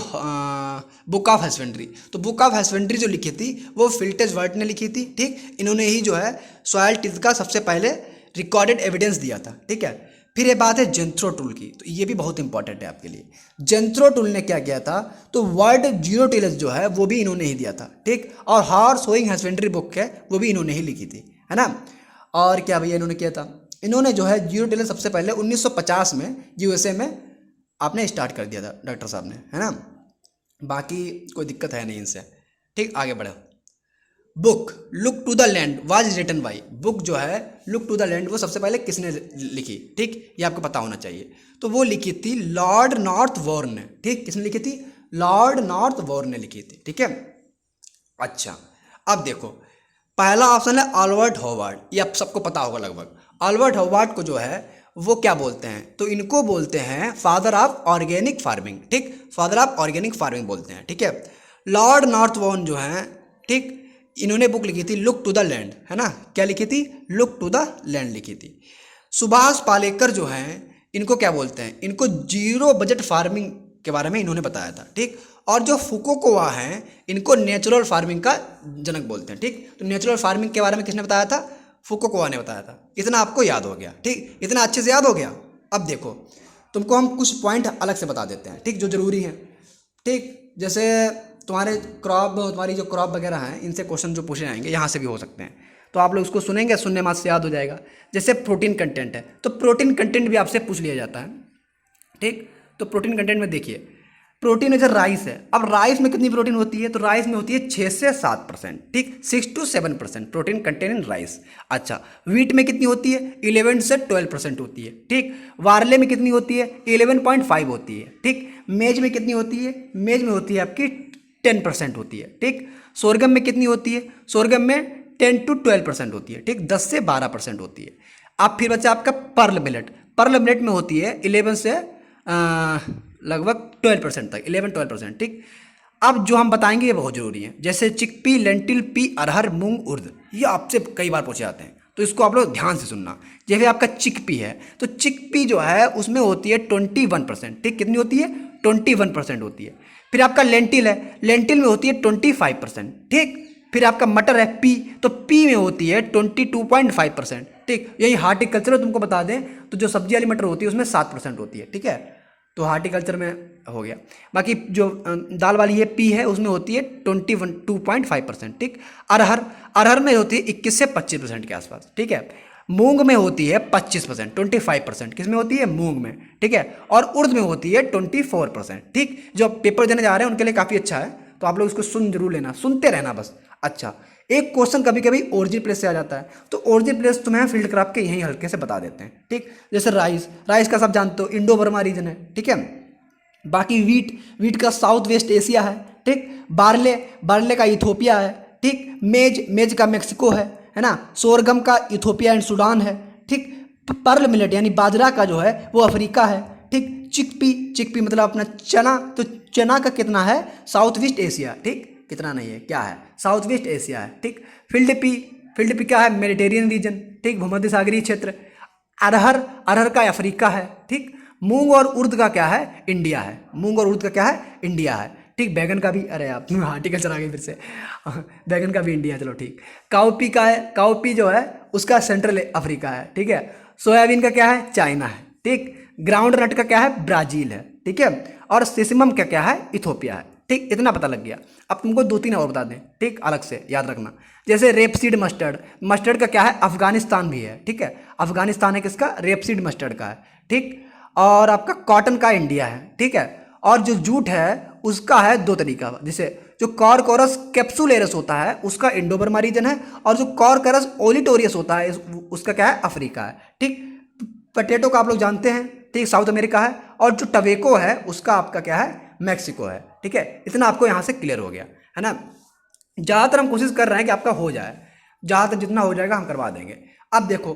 S1: बुक ऑफ हस्बेंड्री। तो बुक ऑफ हस्बेंड्री जो लिखी थी वो फिल्जरवर्ट ने लिखी थी, ठीक। इन्होंने ही जो है सॉइल टिल्थ का सबसे पहले रिकॉर्डेड एविडेंस दिया था, ठीक है। फिर ये बात है जेंथ्रो टूल की, तो ये भी बहुत इंपॉर्टेंट है आपके लिए। जेंथ्रो टूल ने क्या किया था? तो वर्ड जीरो टिलेज जो है वो भी इन्होंने ही दिया था, ठीक। और हाउस होइंग हस्बेंड्री बुक है वो भी इन्होंने ही लिखी थी, है ना। और क्या भैया इन्होंने किया था? इन्होंने जो है जीरो टिलेज सबसे पहले 1950 में यूएसए में आपने स्टार्ट कर दिया था डॉक्टर साहब ने, है ना। बाकी कोई दिक्कत है नहीं इनसे, ठीक। आगे बढ़ो, book look to the land was written by. Book जो है लुक टू द लैंड वो सबसे पहले किसने लिखी, ठीक, ये आपको पता होना चाहिए। तो वो लिखी थी लॉर्ड नॉर्थबोर्न ने, ठीक। किसने लिखी थी? लॉर्ड नॉर्थबोर्न ने लिखी थी, ठीक है। अच्छा, अब देखो, पहला ऑप्शन है अल्बर्ट हॉवर्ड, ये आप सबको पता होगा लगभग। अल्बर्ट हॉवर्ड को जो है वो क्या बोलते हैं? तो इनको बोलते हैं फादर ऑफ ऑर्गेनिक फार्मिंग, ठीक। फादर ऑफ ऑर्गेनिक फार्मिंग बोलते हैं, ठीक है। लॉर्ड नॉर्थबोर्न जो है, ठीक, इन्होंने बुक लिखी थी लुक टू द लैंड, है ना। क्या लिखी थी? लुक टू द लैंड लिखी थी। सुभाष पालेकर जो हैं, इनको क्या बोलते हैं? इनको जीरो बजट फार्मिंग के बारे में इन्होंने बताया था, ठीक। और जो फुकुओका हैं, इनको नेचुरल फार्मिंग का जनक बोलते हैं, ठीक। तो नेचुरल फार्मिंग के बारे में किसने बताया था? फुकुओका ने बताया था। इतना आपको याद हो गया, ठीक, इतना अच्छे से याद हो गया। अब देखो, तुमको हम कुछ पॉइंट अलग से बता देते हैं, ठीक, जो जरूरी है, ठीक। जैसे तुम्हारे क्रॉप, तुम्हारी जो क्रॉप वगैरह हैं, इनसे क्वेश्चन जो पूछे जाएंगे यहाँ से भी हो सकते हैं, तो आप लोग उसको सुनेंगे, सुनने मात्र से याद हो जाएगा। जैसे प्रोटीन कंटेंट है, तो प्रोटीन कंटेंट भी आपसे पूछ लिया जाता है, ठीक। तो प्रोटीन कंटेंट में देखिए, प्रोटीन जैसे राइस है, अब राइस में कितनी प्रोटीन होती है, तो राइस में होती है 6 से 7%, ठीक, 6 to 7% protein content in rice. अच्छा, वीट में कितनी होती है, 11 से 12% होती है, ठीक। वार्ले में कितनी होती है, 11.5 होती है, ठीक। मेज में कितनी होती है, मेज में होती है आपकी 10% होती है, ठीक। सोरगम में कितनी होती है, सोरगम में 10 to 12% होती है, ठीक, 10 से 12% होती है। अब फिर बच्चा आपका पर्ल मिलेट, पर्ल मिलेट में होती है 11 से लगभग 12% तक, 11-12%, ठीक। अब जो हम बताएंगे ये बहुत जरूरी है, जैसे चिकपी, लेंटिल, पी, अरहर, मूंग, उर्द, ये आपसे कई बार पूछे जाते हैं, तो इसको आप लोग ध्यान से सुनना। जैसे आपका चिकपी है, तो चिकपी जो है उसमें होती है 21%, ठीक, कितनी होती है, 21% होती है। फिर आपका लेंटिल है, लेंटिल में होती है 25%, ठीक। फिर आपका मटर है पी, तो पी में होती है 22.5%, ठीक। यही हार्टिकल्चर तुमको बता दें, तो जो सब्जी वाली मटर होती है उसमें 7% होती है, ठीक है, तो हार्टिकल्चर में हो गया। बाकी जो दाल वाली है पी है, उसमें होती है 22.5%, ठीक। अरहर, अरहर में होती है 21 से 25% के आसपास, ठीक है। मूंग में होती है 25%, 25%, किस में होती है, मूंग में, ठीक है। और उर्द में होती है 24%, ठीक। जो पेपर देने जा रहे हैं उनके लिए काफ़ी अच्छा है, तो आप लोग इसको सुन जरूर लेना, सुनते रहना बस। अच्छा, एक क्वेश्चन कभी कभी ओरिजिन प्लेस से आ जाता है, तो ओरिजिन प्लेस तुम्हें फील्ड क्राफ्ट के यहीं हल्के से बता देते हैं, ठीक। जैसे राइस, राइस का सब जानते हो, इंडो बर्मा रीजन है, ठीक है। बाकी वीट, वीट का साउथ वेस्ट एशिया है, ठीक। बार्ले, बार्ले का इथोपिया है, ठीक। मेज, मेज का मेक्सिको है ना। सोरगम का इथोपिया एंड सूडान है, ठीक। पर्ल मिलेट यानी बाजरा का जो है वो अफ्रीका है, ठीक। चिकपी, चिकपी मतलब अपना चना, तो चना का कितना है, साउथ वेस्ट एशिया, ठीक, कितना नहीं है, क्या है, साउथ वेस्ट एशिया है, ठीक। फील्ड पी, फील्ड पी क्या है, मेडिटेरियन रीजन, ठीक, भूमध्य सागरीय क्षेत्र। अरहर, अरहर का अफ्रीका है, ठीक। मूंग और उर्द का क्या है, इंडिया है, मूंग और उर्द का क्या है, इंडिया है, ठीक। बैगन का भी, अरे आप हार्टिकल्चर आ गए फिर से बैगन का भी इंडिया है, चलो ठीक। काउपी का है, काउपी जो है उसका सेंट्रल अफ्रीका है, ठीक है। सोयाबीन का क्या है, चाइना है, ठीक। ग्राउंड नट का क्या है, ब्राजील है, ठीक है। और सेसिमम का क्या है, इथोपिया है, ठीक। इतना पता लग गया। अब तुमको 2-3 और बता दें, ठीक, अलग से याद रखना। जैसे रेपसीड मस्टर्ड, मस्टर्ड का क्या है, अफगानिस्तान भी है, ठीक है, अफगानिस्तान है किसका, रेपसीड मस्टर्ड का है, ठीक। और आपका कॉटन का इंडिया है, ठीक है। और जो जूट है उसका है 2 तरीका, जैसे जो कॉरकोरस कैप्सुलेरस होता है उसका इंडो बर्मा रीजन है, और जो कॉरकोरस ओलिटोरियस होता है उसका क्या है, अफ्रीका है, ठीक। पटेटो का आप लोग जानते हैं, ठीक, साउथ अमेरिका है। और जो टबेको है उसका आपका क्या है, मैक्सिको है, ठीक है। इतना आपको यहाँ से क्लियर हो गया है ना। ज़्यादातर हम कोशिश कर रहे हैं कि आपका हो जाए, ज़्यादातर जितना हो जाएगा हम करवा देंगे। अब देखो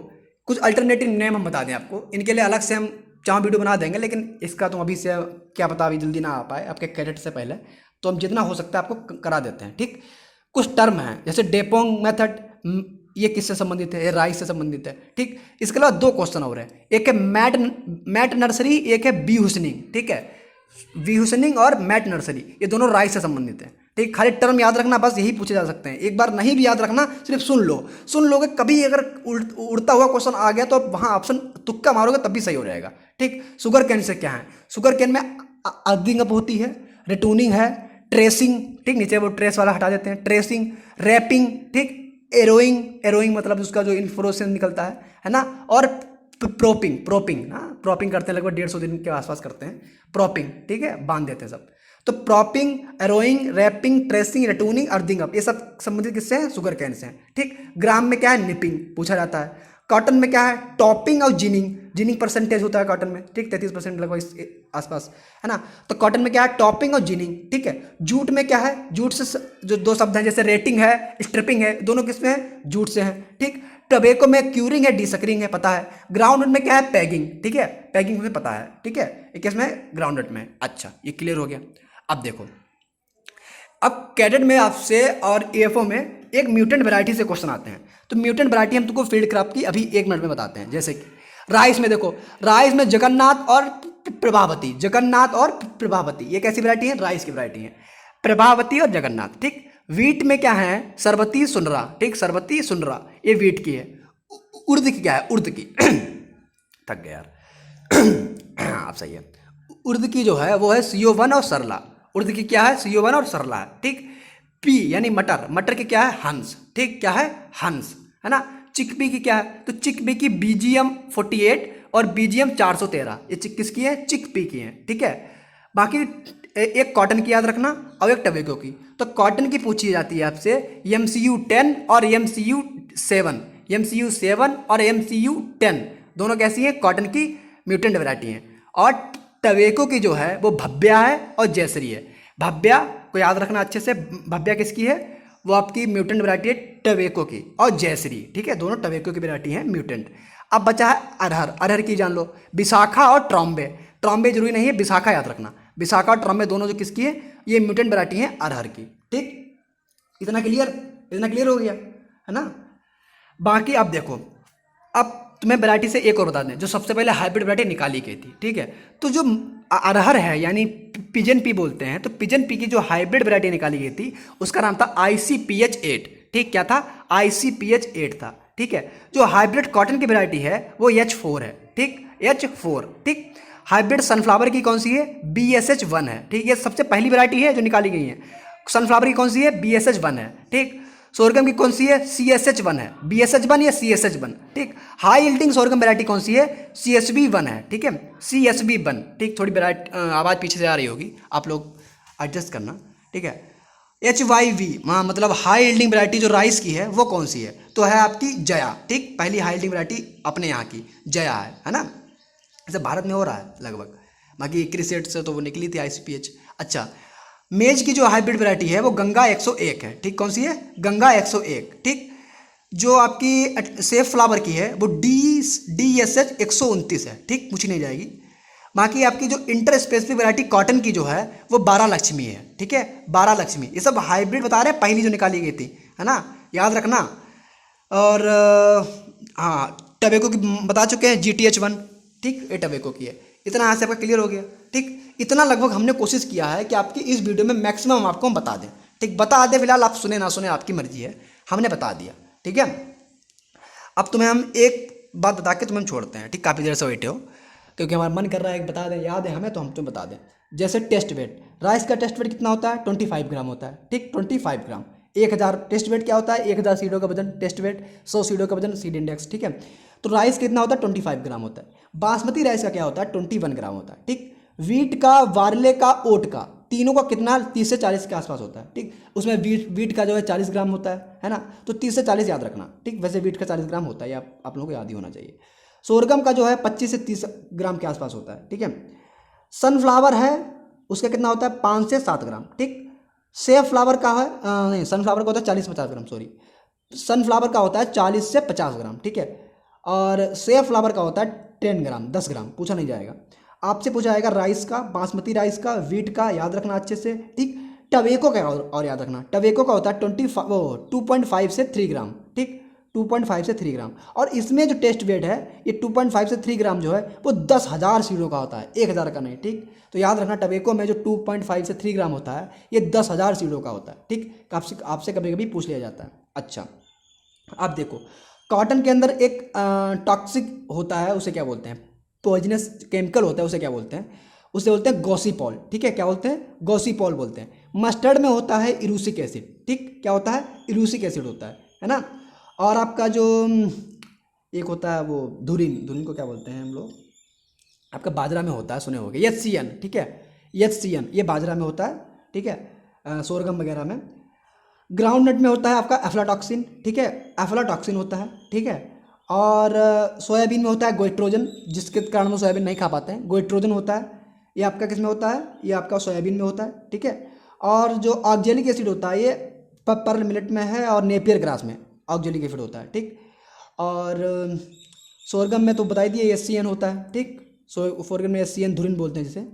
S1: कुछ अल्टरनेटिव नेम हम बता दें आपको, इनके लिए अलग से हम चाहे वीडियो बना देंगे, लेकिन इसका तो अभी से क्या पता अभी जल्दी ना आ पाए आपके कैडेट से पहले, तो हम जितना हो सकता है आपको करा देते हैं, ठीक। कुछ टर्म हैं जैसे डेपोंग मेथड, ये किससे संबंधित है, ये राइस से संबंधित है, ठीक। इसके अलावा 2 क्वेश्चन और हैं, एक है मैट नर्सरी, एक है बी हुसनिंग, ठीक है। बी हुसनिंग और मैट नर्सरी, ये दोनों राइस से संबंधित है, ठीक। खाली टर्म याद रखना, बस यही पूछे जा सकते हैं, एक बार नहीं भी याद रखना, सिर्फ सुन लो, सुन लोगे, कभी अगर उड़ता हुआ क्वेश्चन आ गया तो वहाँ ऑप्शन तुक्का मारोगे तब भी सही हो जाएगा, ठीक। शुगर कैन से क्या है, शुगर कैन में अर्थिंग अप होती है, रिटूनिंग है, ट्रेसिंग, ठीक, नीचे वो ट्रेस वाला हटा देते हैं, ट्रेसिंग, रैपिंग, ठीक, एरोइंग, एरोइंग मतलब उसका जो इन्फ्लोरेसेंस निकलता है ना। और प्रोपिंग, प्रोपिंग, हाँ, प्रोपिंग करते हैं, लगभग 150 दिन के आसपास करते हैं प्रोपिंग, ठीक है, बांध देते हैं सब। तो प्रोपिंग, arrowing, wrapping, tracing, रिटूनिंग, earthing up, ये सब संबंधित किससे हैं, शुगर कैन से हैं, ठीक। ग्राम में क्या है, निपिंग पूछा जाता है। कॉटन में क्या है, टॉपिंग और जिनिंग, जिनिंग परसेंटेज होता है कॉटन में, ठीक, 33% लगभग इस आसपास है ना। तो कॉटन में क्या है, टॉपिंग और जिनिंग, ठीक है। जूट में क्या है, जूट से जो 2 शब्द हैं जैसे रेटिंग है, स्ट्रिपिंग है, दोनों किसमें है, जूट से हैं, ठीक। टबेको में क्यूरिंग है, डिसकरिंग है, पता है। ग्राउंडनट में क्या है, पैगिंग, ठीक है, पैगिंग में पता है, ठीक है, ये किसमें, ग्राउंडनट में। अच्छा, ये क्लियर हो गया। अब देखो, अब कैडेट में आपसे और एएफओ में एक म्यूटेंट वैरायटी से क्वेश्चन आते हैं, तो म्यूटेंट वैरायटी हम तुमको फील्ड क्राफ्ट की अभी 1 मिनट में बताते हैं। जैसे कि राइस में देखो, राइस में जगन्नाथ और प्रभावती, जगन्नाथ और प्रभावती, ये कैसी वैरायटी है, राइस की वैरायटी है, प्रभावती और जगन्नाथ, ठीक। वीट में क्या है, सरबती सुनरा, ठीक, सरबती सुनरा, ये वीट की है। उर्द की क्या है, उर्द की थक गया यार आप सही है। उर्द की जो है वो है CO1 और सरला, उड़द की क्या है, CO1 और सरला है, ठीक। पी यानी मटर, मटर की क्या है, हंस, ठीक, क्या है, हंस, है ना। चिकपी की क्या है, तो चिकपी की BGM 48 और BGM 413, ये किसकी है, चिकपी की है, ठीक है। बाकी एक कॉटन की याद रखना और एक टबेको की। तो कॉटन की पूछी जाती है आपसे MCU 10 और MCU 7, MCU 7 और MCU 10 दोनों कैसी हैं, कॉटन की म्यूटेंट वैरायटी हैं। और टबेको की जो है वो भव्या है और जयश्री है। भव्या को याद रखना अच्छे से, भव्या किसकी है, वो आपकी म्यूटेंट वैरायटी है टबेको की, और जयश्री, ठीक है, दोनों टबेको की वैरायटी है म्यूटेंट। अब बचा है अरहर, अरहर की जान लो, विशाखा और ट्रॉम्बे, ट्रॉम्बे जरूरी नहीं है, विशाखा याद रखना, विशाखा और ट्रॉम्बे दोनों जो किसकी है, ये म्यूटेंट वैरायटी है अरहर की, ठीक। इतना क्लियर, इतना क्लियर हो गया, है ना। बाकी आप देखो, अब तुम्हें वैरायटी से एक और बता दें, जो सबसे पहले हाइब्रिड वैरायटी निकाली गई थी, ठीक है। तो जो अरहर है यानी पिजन पी बोलते हैं, तो पिजन पी की जो हाइब्रिड वैरायटी निकाली गई थी उसका नाम था ICPH8, ठीक, क्या था, ICPH8 था, ठीक है। जो हाइब्रिड कॉटन की वैरायटी है वो H4 है, ठीक, H4, ठीक। हाइब्रिड सनफ्लावर की कौन सी है, BSH1 है, ठीक, ये सबसे पहली वैरायटी है जो निकाली गई है। सनफ्लावर की कौन सी है, BSH1 है, ठीक। सोरगम की कौन सी है, CSH1 है, BSH1 या CSH1, ठीक। हाई यील्डिंग सोरगम वैरायटी कौन सी है, CSB1 है, ठीक है, CSB1, ठीक। थोड़ी वैरायटी आवाज़ पीछे से आ रही होगी, आप लोग एडजस्ट करना, ठीक है। HYV मतलब हाई यील्डिंग वैरायटी जो राइस की है वो कौन सी है, तो है आपकी जया, ठीक। पहली हाई यील्डिंग वैरायटी अपने यहाँ की जया है ना। ऐसे भारत में हो रहा है लगभग, बाकी क्रिसेट से तो वो निकली थी ICPH। अच्छा, मेज की जो हाइब्रिड वैरायटी है वो गंगा 101 है, ठीक, कौन सी है, गंगा 101, ठीक। जो आपकी सेफ फ्लावर की है वो DSH 129 है, ठीक, पूछी नहीं जाएगी। बाकी आपकी जो इंटर स्पेसिफिक वैरायटी कॉटन की जो है वो 12 लक्ष्मी है, ठीक है, 12 लक्ष्मी। ये सब हाइब्रिड बता रहे हैं, पहली जो निकाली गई थी, है ना, याद रखना। और हाँ, टबेको की बता चुके हैं, GTH1, ठीक, ये टबेको की है। इतना यहाँ से आपका क्लियर हो गया, ठीक। इतना लगभग हमने कोशिश किया है कि आपकी इस वीडियो में मैक्सिमम आपको हम बता दें, ठीक, बता दें। फिलहाल आप सुने ना सुने आपकी मर्जी है, हमने बता दिया, ठीक है। अब तुम्हें हम एक बात बता के तुम्हें छोड़ते हैं, ठीक, काफ़ी देर से बैठे हो, क्योंकि हमारा मन कर रहा है कि बता दें, याद है हमें तो हम तुम्हें बता दें। जैसे टेस्ट वेट, राइस का टेस्ट वेट कितना होता है, 25 ग्राम होता है, ठीक, 25 ग्राम। 1000 टेस्ट वेट क्या होता है, 1000 सीडों का वजन टेस्ट वेट, 100 सीडों का वजन सीड इंडेक्स, ठीक है। तो राइस कितना होता है, 25 ग्राम होता है। बासमती राइस का क्या होता है, 21 ग्राम होता है, ठीक। वीट का, वार्ले का, ओट का, तीनों का कितना, 30 से 40 के आसपास होता है, ठीक। उसमें वीट का जो है 40 ग्राम होता है ना। तो 30 से 40 याद रखना, ठीक। वैसे वीट का 40 ग्राम होता है, आप लोगों को याद ही होना चाहिए। सोरगम का जो है 25 से 30 ग्राम के आसपास होता है, ठीक है। सनफ्लावर है, उसका कितना होता है, 5 से 7 ग्राम, ठीक। सेफ फ्लावर का है नहीं, सनफ्लावर का होता है 40-50 ग्राम, सॉरी, सनफ्लावर का होता है 40 से 50 ग्राम, ठीक है। और सेफ फ्लावर का होता है 10 ग्राम, 10 ग्राम, पूछा नहीं जाएगा। आपसे पूछा जाएगा राइस का, बासमती राइस का, वीट का, याद रखना अच्छे से, ठीक। टवेको का और याद रखना, टवेको का होता है 2.5 से 3 ग्राम, ठीक, 2.5 से 3 ग्राम। और इसमें जो टेस्ट वेट है ये 2.5 से 3 ग्राम जो है वो 10,000 सीडों का होता है, 1000 का नहीं, ठीक। तो याद रखना टवेको में जो 2.5 से 3 ग्राम होता है ये 10,000 सीडों का होता है, ठीक। आपसे कभी कभी पूछ लिया जाता है। अच्छा, अब देखो, कॉटन के अंदर एक टॉक्सिक होता है, उसे क्या बोलते हैं, पॉइजनस केमिकल होता है, उसे क्या बोलते हैं, उसे बोलते हैं गॉसिपॉल, ठीक है। क्या बोलते हैं, गॉसिपॉल बोलते हैं। मस्टर्ड में होता है इरूसिक एसिड, ठीक, क्या होता है, इरूसिक एसिड होता है ना। और आपका जो एक होता है वो धुरिन, धुरिन को क्या बोलते हैं हम लोग, आपका बाजरा में होता है, सुने होंगे, HCN, ठीक है, HCN ये बाजरा में होता है, ठीक है, सोरगम वगैरह में। ग्राउंड नट में होता है आपका एफ्लाटॉक्सिन, ठीक है, एफ्लाटॉक्सिन होता है, ठीक है। और सोयाबीन में होता है गोइट्रोजन, जिसके कारण वो सोयाबीन नहीं खा पाते हैं, गोइट्रोजन होता है। ये आपका किस में होता है, ये आपका सोयाबीन में होता है, ठीक है। और जो ऑक्जेलिक एसिड होता है ये पर्ल मिलेट में है और नेपियर ग्रास में ऑक्जेलिक एसिड होता है, ठीक। और सोरगम में तो बता दिए HCN होता है, ठीक, सोरगम में HCN धुरिन बोलते हैं जिसे।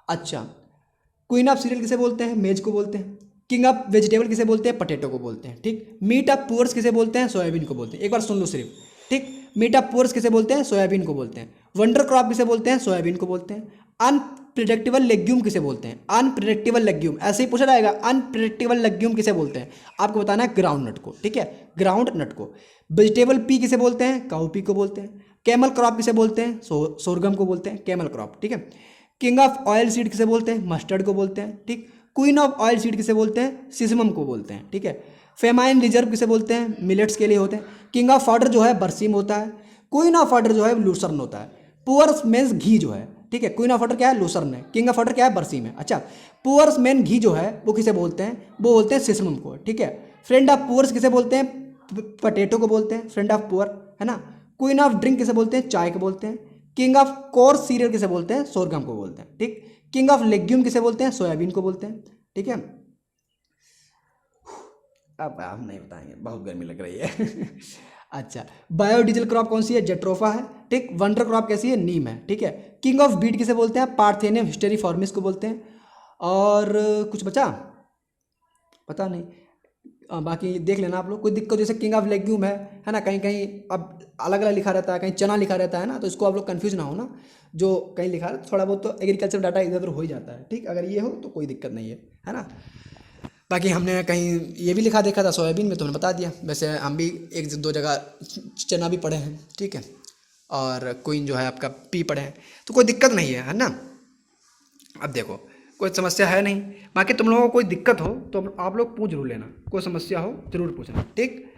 S1: अच्छा, क्वीन ऑफ सीरियल किसे बोलते हैं, मेज को बोलते हैं। किंग ऑफ वेजिटेबल किसे बोलते हैं, पटेटो को बोलते हैं, ठीक। मीट ऑफ पुअर्स किसे बोलते हैं, सोयाबीन को बोलते हैं। एक बार सुन लो सिर्फ, ठीक। मीट ऑफ पुअर्स किसे बोलते हैं, सोयाबीन को बोलते हैं। वंडर क्रॉप किसे बोलते हैं, सोयाबीन को बोलते हैं। अनप्रिडिक्टेबल लेग्यूम किसे बोलते हैं, अनप्रिडिक्टेबल लेग्यूम, ऐसे ही पूछा जाएगा, अनप्रिडिक्टेबल लेग्यूम किसे बोलते हैं, आपको बताना है ग्राउंड नट को, ठीक है, ग्राउंड नट को। वेजिटेबल पी किसे बोलते हैं, काउ पी को बोलते हैं। कैमल क्रॉप किसे बोलते हैं, सोरगम को बोलते हैं, कैमल क्रॉप, ठीक है। किंग ऑफ ऑयल सीड किसे बोलते हैं? मस्टर्ड को बोलते हैं, ठीक। क्वीन ऑफ ऑयल सीड किसे बोलते हैं? सिसमम को बोलते हैं, ठीक है। फेमाइन रिजर्व किसे बोलते हैं? मिलेट्स के लिए होते हैं। किंग ऑफ फॉडर जो है बरसीम होता है। क्वीन ऑफ फॉडर जो है लूसर्न होता है। पुअर्स मेन्स घी जो है, ठीक है, क्वीन ऑफ फॉडर क्या है? लूसर्न है। किंग ऑफ फॉडर क्या है? बरसीम है। अच्छा, पुअर्स मेन घी जो है वो किसे बोलते हैं? वो बोलते हैं सिसमम को, ठीक है। फ्रेंड ऑफ पुअर्स किसे बोलते हैं? पटेटो को बोलते हैं, फ्रेंड ऑफ पुअर, है ना। क्वीन ऑफ ड्रिंक किसे बोलते हैं? चाय को बोलते हैं। किंग ऑफ कोर्स सीरियल किसे बोलते हैं? सोरगम को बोलते हैं, ठीक। किंग ऑफ लेग्यूम किसे बोलते हैं? सोयाबीन को बोलते हैं, ठीक है। अब आप नहीं बताएंगे, बहुत गर्मी लग रही है अच्छा, बायोडीजल क्रॉप कौन सी है? जेट्रोफा है, ठीक। वंडर क्रॉप कैसी है? नीम है, ठीक है। किंग ऑफ बीट किसे बोलते हैं? पार्थेनियम हिस्टेरिफॉर्मिस को बोलते हैं। और कुछ बचा? पता नहीं। बाकी देख लेना आप लोग। कोई दिक्कत जैसे किंग ऑफ लेग्यूम है ना, कहीं कहीं अब अलग अलग लिखा रहता है, कहीं चना लिखा रहता है ना, तो इसको आप लोग कंफ्यूज ना हो ना। जो कहीं लिखा है थोड़ा बहुत तो एग्रीकल्चर डाटा इधर उधर हो ही जाता है, ठीक। अगर ये हो तो कोई दिक्कत नहीं है ना। बाकी हमने कहीं ये भी लिखा देखा था सोयाबीन में, तो हमने बता दिया। वैसे हम भी एक दो जगह चना भी पढ़े हैं, ठीक है। और क्वीन जो है आपका पी पढ़े हैं, तो कोई दिक्कत नहीं है ना। अब देखो कोई समस्या है नहीं। बाकी तुम लोगों को कोई दिक्कत हो तो आप लोग पूछ जरूर लेना, कोई समस्या हो जरूर पूछना, ठीक।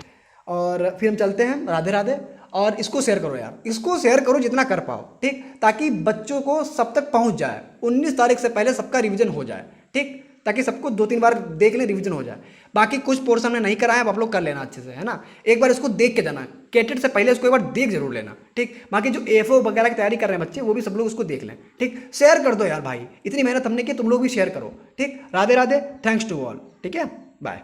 S1: और फिर हम चलते हैं। राधे राधे। और इसको शेयर करो यार, इसको शेयर करो जितना कर पाओ, ठीक, ताकि बच्चों को सब तक पहुंच जाए। 19 तारीख से पहले सबका रिवीजन हो जाए, ठीक, ताकि सबको 2-3 बार देख लें, रिवीजन हो जाए। बाकी कुछ पोर्शन में नहीं कराया, अब आप लोग कर लेना अच्छे से, है ना। एक बार इसको देख के जाना, कैटेट से पहले इसको एक बार देख जरूर लेना, ठीक। बाकी जो एफओ वगैरह की तैयारी कर रहे हैं बच्चे, वो भी सब लोग उसको देख लें, ठीक। शेयर कर दो यार भाई, इतनी मेहनत हमने की, तुम लोग भी शेयर करो, ठीक। Radhe Radhe, thanks to all, ठीक है, बाय।